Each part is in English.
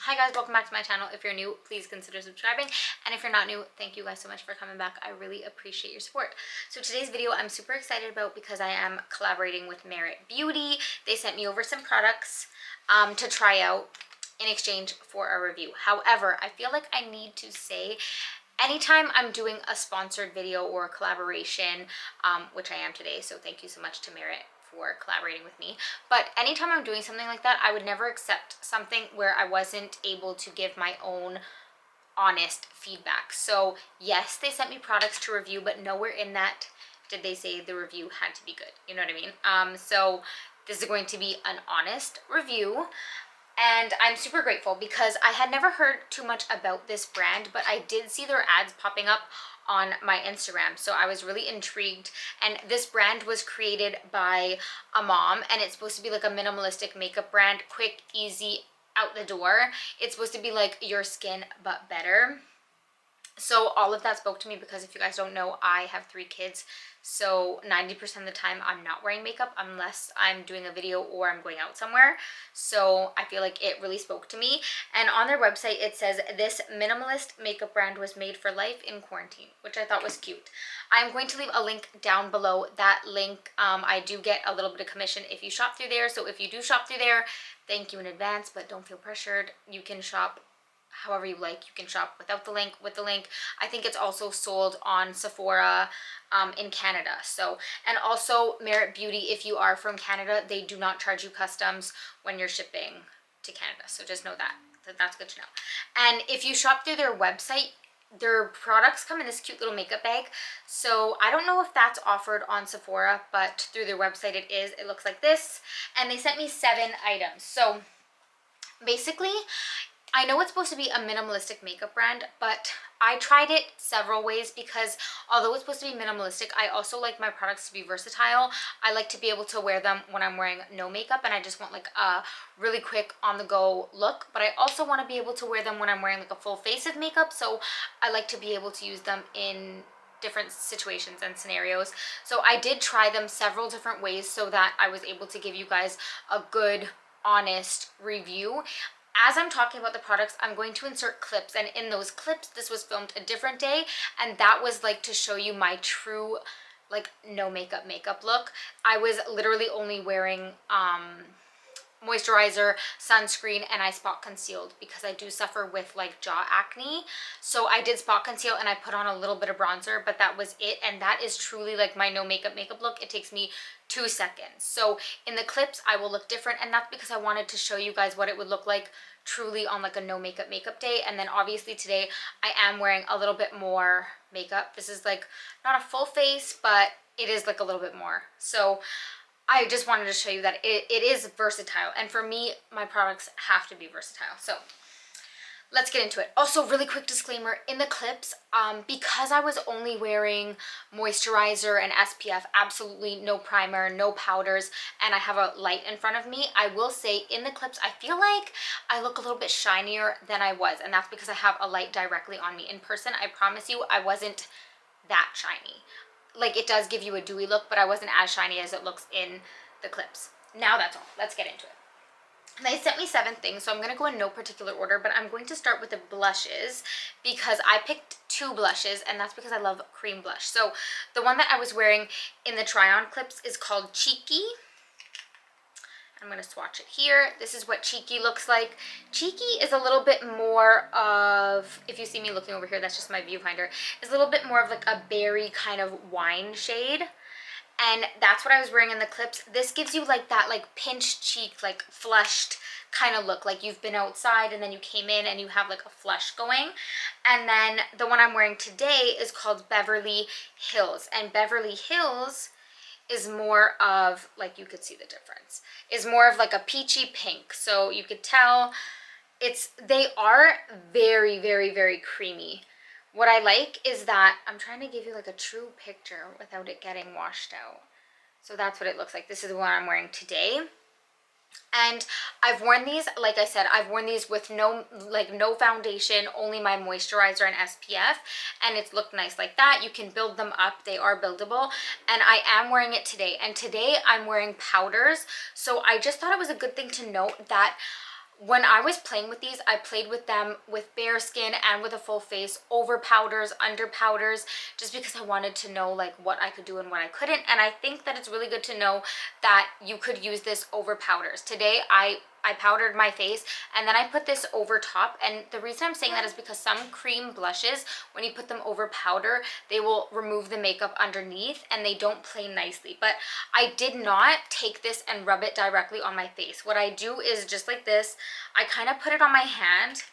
Hi guys, welcome back to my channel. If you're new, please consider subscribing, and if you're not new, thank you guys so much for coming back. I really appreciate your support. So today's video I'm super excited about because I am collaborating with Merit Beauty. They sent me over some products to try out in exchange for a review. However, I feel like I need to say anytime I'm doing a sponsored video or a collaboration, which I am today, so thank you so much to Merit for collaborating with me, but anytime I'm doing something like that, I would never accept something where I wasn't able to give my own honest feedback. So yes, they sent me products to review, but nowhere in that did they say the review had to be good. You know what I mean? So this is going to be an honest review. And I'm super grateful because I had never heard too much about this brand, but I did see their ads popping up on my Instagram. So I was really intrigued. And this brand was created by a mom, and it's supposed to be like a minimalistic makeup brand, quick, easy, out the door. It's supposed to be like your skin, but better. So all of that spoke to me because if you guys don't know, I have 3 kids. So 90% of the time I'm not wearing makeup unless I'm doing a video or I'm going out somewhere. So I feel like it really spoke to me. And on their website, it says this minimalist makeup brand was made for life in quarantine, which I thought was cute. I'm going to leave a link down below. That link, I do get a little bit of commission if you shop through there. So if you do shop through there, thank you in advance, but don't feel pressured. You can shop however you like. You can shop without the link, with the link. I think it's also sold on Sephora in Canada. So, and also Merit Beauty, if you are from Canada, they do not charge you customs when you're shipping to Canada. So just know that. That's good to know. And if you shop through their website, their products come in this cute little makeup bag. So I don't know if that's offered on Sephora, but through their website it is. It looks like this. And they sent me 7 items. So basically, I know it's supposed to be a minimalistic makeup brand, but I tried it several ways because although it's supposed to be minimalistic, I also like my products to be versatile. I like to be able to wear them when I'm wearing no makeup and I just want like a really quick on-the-go look, but I also want to be able to wear them when I'm wearing like a full face of makeup, so I like to be able to use them in different situations and scenarios. So I did try them several different ways so that I was able to give you guys a good, honest review. As I'm talking about the products, I'm going to insert clips, and in those clips, this was filmed a different day, and that was like to show you my true like no makeup look. I was literally only wearing moisturizer, sunscreen, and I spot concealed because I do suffer with like jaw acne. So I did spot conceal and I put on a little bit of bronzer, but that was it. And that is truly like my no makeup look. It takes me 2 seconds. So in the clips I will look different, and that's because I wanted to show you guys what it would look like truly on like a no makeup day. And then obviously today I am wearing a little bit more makeup. This is like not a full face, but it is like a little bit more. So I just wanted to show you that it is versatile, and for me, my products have to be versatile. So let's get into it. Also, really quick disclaimer, in the clips, because I was only wearing moisturizer and SPF, absolutely no primer, no powders, and I have a light in front of me, I will say in the clips, I feel like I look a little bit shinier than I was, and that's because I have a light directly on me. In person, I promise you, I wasn't that shiny. Like, it does give you a dewy look, but I wasn't as shiny as it looks in the clips. Now that's all. Let's get into it. They sent me 7 things, so I'm going to go in no particular order, but I'm going to start with the blushes because I picked 2 blushes, and that's because I love cream blush. So the one that I was wearing in the try-on clips is called Cheeky. I'm going to swatch it here. This is what Cheeky looks like. Cheeky is a little bit more of, if you see me looking over here, that's just my viewfinder, is a little bit more of like a berry kind of wine shade. And that's what I was wearing in the clips. This gives you like that like pinched cheek, like flushed kind of look, like you've been outside and then you came in and you have like a flush going. And then the one I'm wearing today is called Beverly Hills. And Beverly Hills is more of, like, you could see the difference, is more of like a peachy pink. So you could tell they are very, very, very creamy. What I like is that I'm trying to give you like a true picture without it getting washed out. So that's what it looks like. This is the one I'm wearing today. And I've worn these, like I said, I've worn these with no foundation, only my moisturizer and SPF, and it's looked nice like that. You can build them up, they are buildable, and I am wearing it today. And today I'm wearing powders, so I just thought it was a good thing to note that when I was playing with these, I played with them with bare skin and with a full face, over powders, under powders, just because I wanted to know like what I could do and what I couldn't. And I think that it's really good to know that you could use this over powders. Today I powdered my face and then I put this over top, and the reason I'm saying that is because some cream blushes, when you put them over powder, they will remove the makeup underneath and they don't play nicely. But I did not take this and rub it directly on my face. What I do is just like this, I kind of put it on my hand.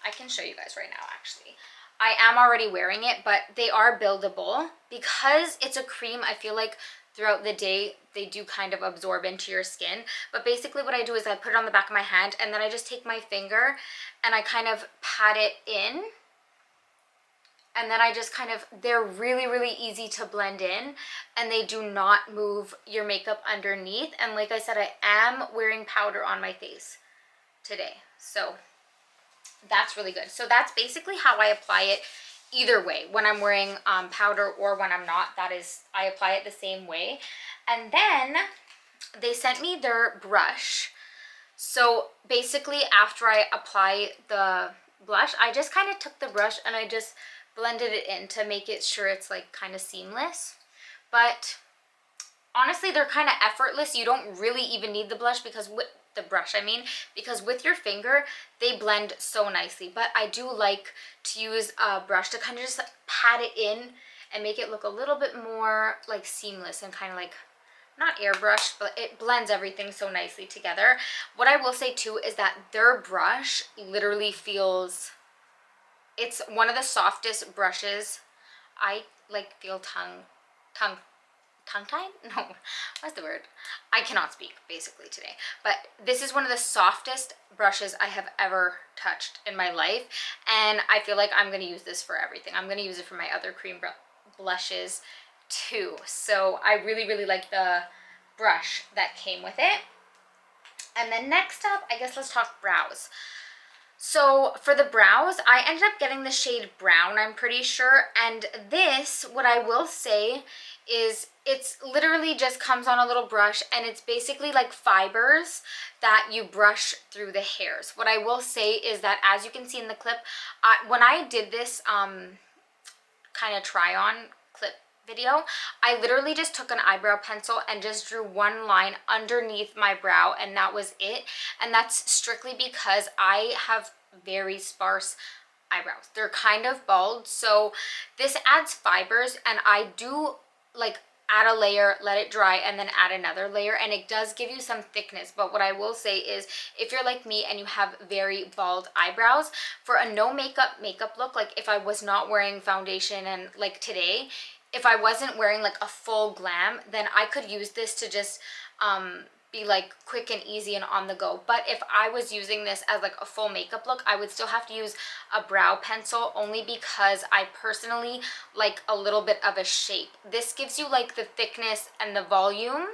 I can show you guys right now actually. I am already wearing it, but they are buildable. Because it's a cream, I feel like throughout the day they do kind of absorb into your skin. But basically what I do is I put it on the back of my hand and then I just take my finger and I kind of pat it in. And then I just kind of, they're really, really easy to blend in and they do not move your makeup underneath. And like I said, I am wearing powder on my face today. So that's really good. So that's basically how I apply it either way. When I'm wearing powder or when I'm not, that is, I apply it the same way. And then they sent me their brush. So basically after I apply the blush, I just kind of took the brush and I just blended it in to make it sure it's like kind of seamless. But honestly, they're kind of effortless. You don't really even need the blush because with the brush, I mean, because with your finger, they blend so nicely. But I do like to use a brush to kind of just pat it in and make it look a little bit more like seamless and kind of like, not airbrush, but it blends everything so nicely together. What I will say too is that their brush literally feels, it's one of the softest brushes. I like feel tongue-tied? No, what's the word? I cannot speak basically today. But this is one of the softest brushes I have ever touched in my life. And I feel like I'm going to use this for everything. I'm going to use it for my other cream blushes too. So I really, really like the brush that came with it. And then next up, I guess let's talk brows. So for the brows, I ended up getting the shade brown, I'm pretty sure. And this, what I will say is it's literally just comes on a little brush and it's basically like fibers that you brush through the hairs. What I will say is that, as you can see in the clip, when I did this kind of try on clip video, I literally just took an eyebrow pencil and just drew one line underneath my brow, and that was it. And that's strictly because I have very sparse eyebrows. They're kind of bald, so this adds fibers, and I do like add a layer, let it dry, and then add another layer, and it does give you some thickness. But what I will say is, if you're like me and you have very bald eyebrows, for a no makeup look, like if I was not wearing foundation and like today, if I wasn't wearing like a full glam, then I could use this to just be like quick and easy and on the go. But if I was using this as like a full makeup look, I would still have to use a brow pencil, only because I personally like a little bit of a shape. This gives you like the thickness and the volume.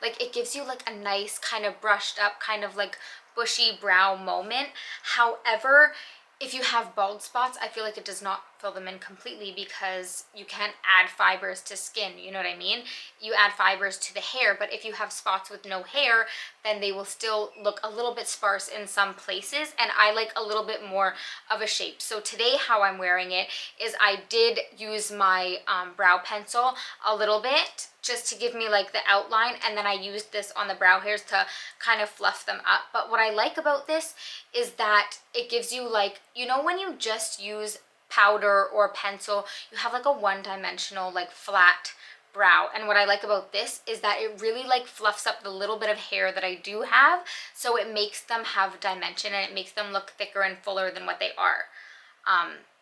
Like it gives you like a nice kind of brushed up kind of like bushy brow moment. However, if you have bald spots, I feel like it does not fill them in completely, because you can't add fibers to skin, you know what I mean? You add fibers to the hair, but if you have spots with no hair, then they will still look a little bit sparse in some places, and I like a little bit more of a shape. So today how I'm wearing it is I did use my brow pencil a little bit just to give me like the outline, and then I used this on the brow hairs to kind of fluff them up. But what I like about this is that it gives you like, you know, when you just use powder or pencil, you have like a one-dimensional like flat brow. And what I like about this is that it really like fluffs up the little bit of hair that I do have, so it makes them have dimension and it makes them look thicker and fuller than what they are.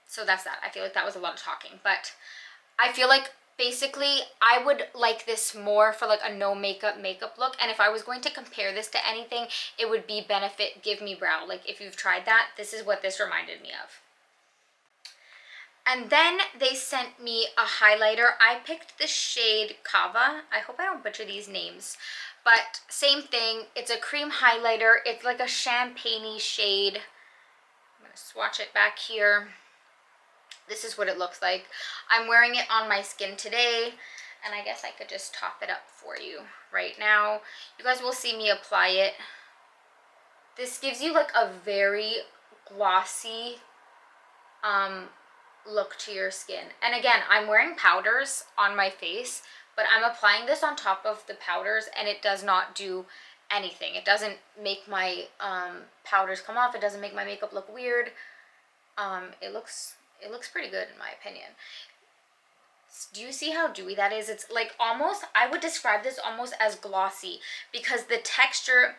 So that's that. I feel like that was a lot of talking, but I feel like basically I would like this more for like a no makeup look. And if I was going to compare this to anything, it would be Benefit Give Me Brow. Like if you've tried that, this is what this reminded me of. And then they sent me a highlighter. I picked the shade Kava. I hope I don't butcher these names, but same thing. It's a cream highlighter. It's like a champagne-y shade. I'm gonna swatch it back here. This is what it looks like. I'm wearing it on my skin today, and I guess I could just top it up for you right now. You guys will see me apply it This gives you like a very glossy look to your skin. And again, I'm wearing powders on my face, but I'm applying this on top of the powders and it does not do anything. It doesn't make my powders come off. It doesn't make my makeup look weird. It looks pretty good in my opinion. Do you see how dewy that is? It's like almost, I would describe this almost as glossy, because the texture,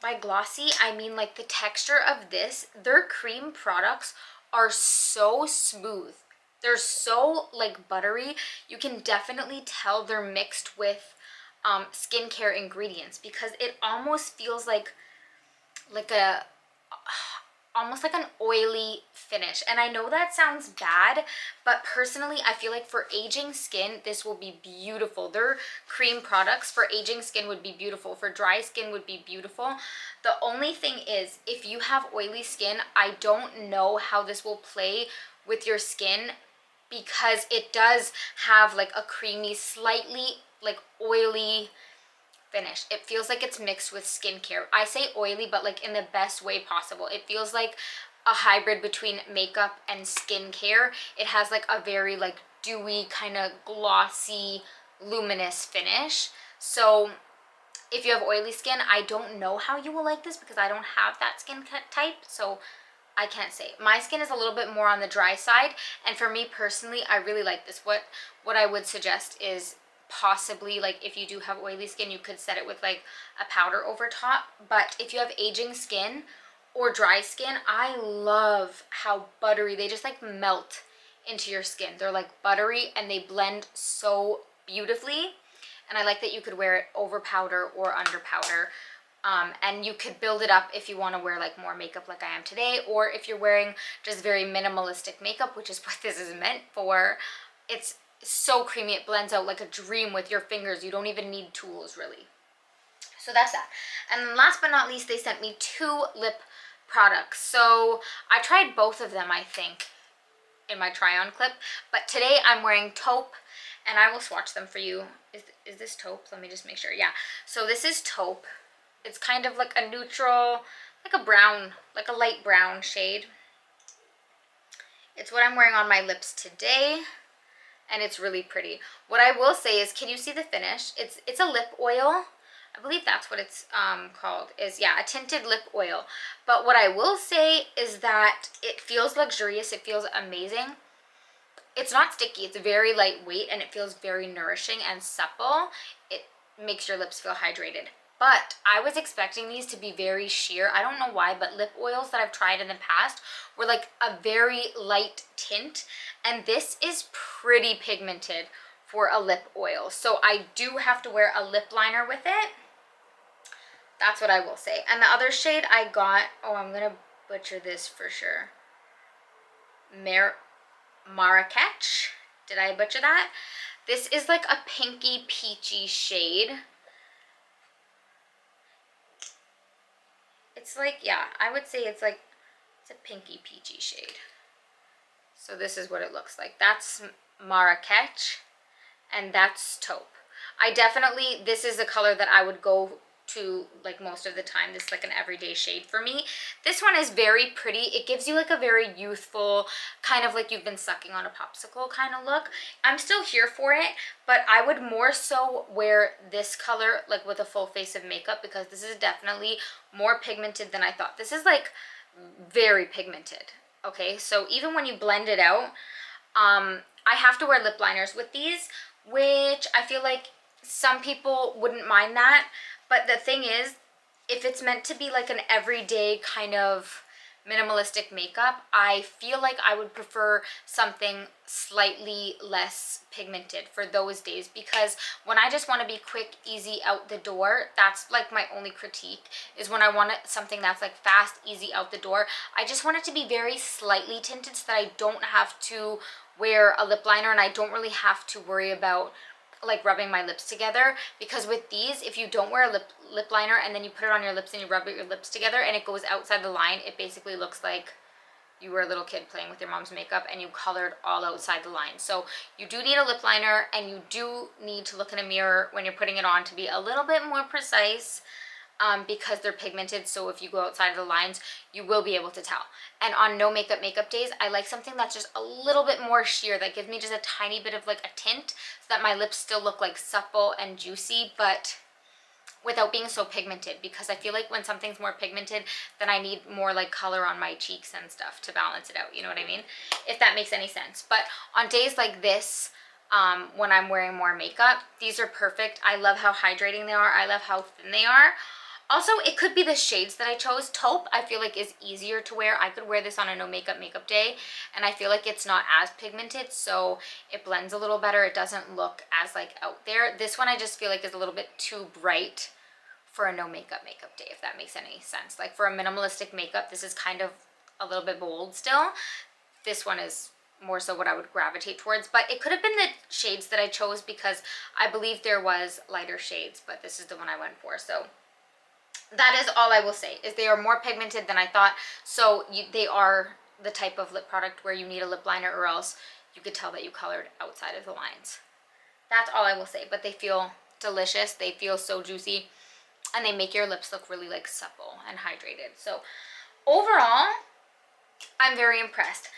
by glossy, I mean like the texture of this, their cream products are so smooth. They're so like buttery. You can definitely tell they're mixed with skincare ingredients, because it almost feels like a almost like an oily finish. And I know that sounds bad, but personally I feel like for aging skin this will be beautiful. Their cream products for aging skin would be beautiful, for dry skin would be beautiful. The only thing is, if you have oily skin, I don't know how this will play with your skin, because it does have like a creamy, slightly like oily finish. It feels like it's mixed with skincare. I say oily, but like in the best way possible. It feels like a hybrid between makeup and skincare. It has like a very like dewy, kind of glossy, luminous finish. So if you have oily skin, I don't know how you will like this, because I don't have that skin type, so I can't say. My skin is a little bit more on the dry side, and for me personally, I really like this. What I would suggest is possibly, like, if you do have oily skin, you could set it with like a powder over top. But if you have aging skin or dry skin, I love how buttery they just like melt into your skin. They're like buttery and they blend so beautifully. And I like that you could wear it over powder or under powder. And you could build it up if you want to wear like more makeup like I am today, or if you're wearing just very minimalistic makeup, which is what this is meant for. It's so creamy. It blends out like a dream with your fingers. You don't even need tools really. So that's that. And then last but not least, they sent me 2 lip products. So I tried both of them, I think, in my try on clip, but today I'm wearing taupe, and I will swatch them for you. Is this taupe? Let me just make sure. Yeah, so this is taupe. It's kind of like a neutral, like a brown, like a light brown shade. It's what I'm wearing on my lips today, and it's really pretty. What I will say is, can you see the finish? It's a lip oil. I believe that's what it's called, is, yeah, a tinted lip oil. But what I will say is that it feels luxurious. It feels amazing. It's not sticky. It's very lightweight, and it feels very nourishing and supple. It makes your lips feel hydrated. But I was expecting these to be very sheer. I don't know why, but lip oils that I've tried in the past were like a very light tint, and this is pretty pigmented for a lip oil. So I do have to wear a lip liner with it. That's what I will say. And the other shade I got, oh, I'm gonna butcher this for sure. Marrakech. Did I butcher that? This is like a pinky peachy shade. It's like, yeah, I would say it's like, it's a pinky peachy shade. So this is what it looks like. That's Marrakech, and that's taupe. I definitely, this is a color that I would go to like most of the time. This is like an everyday shade for me. This one is very pretty. It gives you like a very youthful, kind of like you've been sucking on a popsicle kind of look. I'm still here for it, but I would more so wear this color like with a full face of makeup, because this is definitely more pigmented than I thought. This is like very pigmented. Okay, so even when you blend it out, I have to wear lip liners with these, which I feel like some people wouldn't mind that. But the thing is, if it's meant to be like an everyday kind of minimalistic makeup, I feel like I would prefer something slightly less pigmented for those days, because when I just want to be quick, easy out the door, that's like my only critique, is when I want something that's like fast, easy out the door. I just want it to be very slightly tinted so that I don't have to wear a lip liner, and I don't really have to worry about like rubbing my lips together. Because with these, if you don't wear a lip liner and then you put it on your lips and you rub your lips together and it goes outside the line, it basically looks like you were a little kid playing with your mom's makeup and you colored all outside the line. So you do need a lip liner, and you do need to look in a mirror when you're putting it on to be a little bit more precise. because they're pigmented, so if you go outside of the lines, you will be able to tell. And on no makeup days, I like something that's just a little bit more sheer, that gives me just a tiny bit of like a tint, so that my lips still look like supple and juicy, but without being so pigmented, because I feel like when something's more pigmented, then I need more like color on my cheeks and stuff to balance it out, you know what I mean? If that makes any sense. But on days like this, when I'm wearing more makeup, these are perfect. I love how hydrating they are. I love how thin they are. Also, it could be the shades that I chose. Taupe, I feel like, is easier to wear. I could wear this on a no makeup day, and I feel like it's not as pigmented, so it blends a little better. It doesn't look as like out there. This one I just feel like is a little bit too bright for a no makeup day, if that makes any sense. Like for a minimalistic makeup, this is kind of a little bit bold still. This one is more so what I would gravitate towards, but it could have been the shades that I chose, because I believe there was lighter shades, but this is the one I went for. So that is all I will say, is they are more pigmented than I thought. So they are the type of lip product where you need a lip liner, or else you could tell that you colored outside of the lines. That's all I will say, but they feel delicious. They feel so juicy, and they make your lips look really like supple and hydrated. So overall, I'm very impressed.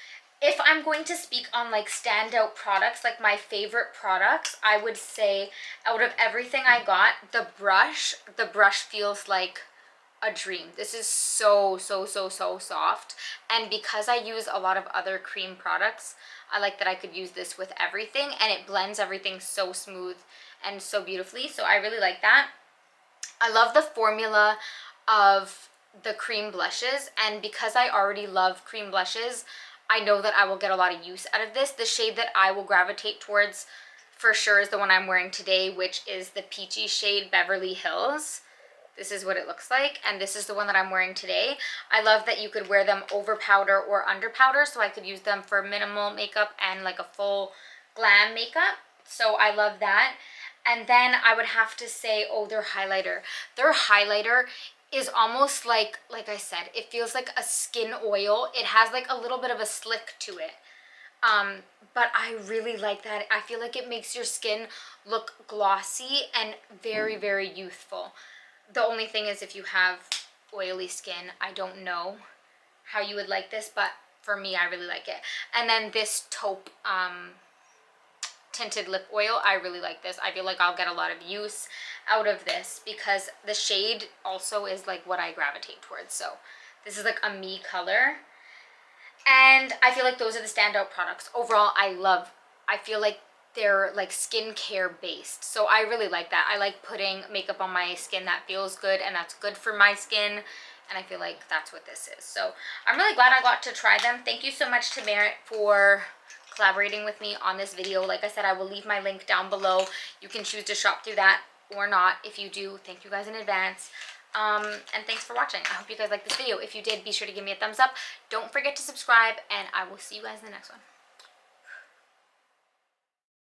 If I'm going to speak on like standout products, like my favorite products, I would say out of everything I got, the brush feels like a dream. This is so soft, and because I use a lot of other cream products, I like that I could use this with everything, and it blends everything so smooth and so beautifully. So I really like that. I love the formula of the cream blushes, and because I already love cream blushes, I know that I will get a lot of use out of this. The shade that I will gravitate towards for sure is the one I'm wearing today, which is the peachy shade Beverly Hills. This is what it looks like, and this is the one that I'm wearing today. I love that you could wear them over powder or under powder, so I could use them for minimal makeup and like a full glam makeup. So I love that. And then I would have to say, oh, their highlighter. Their highlighter is almost like I said, it feels like a skin oil. It has like a little bit of a slick to it. But I really like that. I feel like it makes your skin look glossy and very youthful. The only thing is, if you have oily skin, I don't know how you would like this, but for me, I really like it. And then this taupe tinted lip oil, I really like this. I feel like I'll get a lot of use out of this, because the shade also is like what I gravitate towards. So this is like a me color, and I feel like those are the standout products. Overall, I feel like they're like skincare based, so I really like that. I like putting makeup on my skin that feels good and that's good for my skin, and I feel like that's what this is. So I'm really glad I got to try them. Thank you so much to Merit for collaborating with me on this video. Like I said, I will leave my link down below. You can choose to shop through that or not. If you do, thank you guys in advance. And thanks for watching. I hope you guys liked this video. If you did, be sure to give me a thumbs up. Don't forget to subscribe, and I will see you guys in the next one.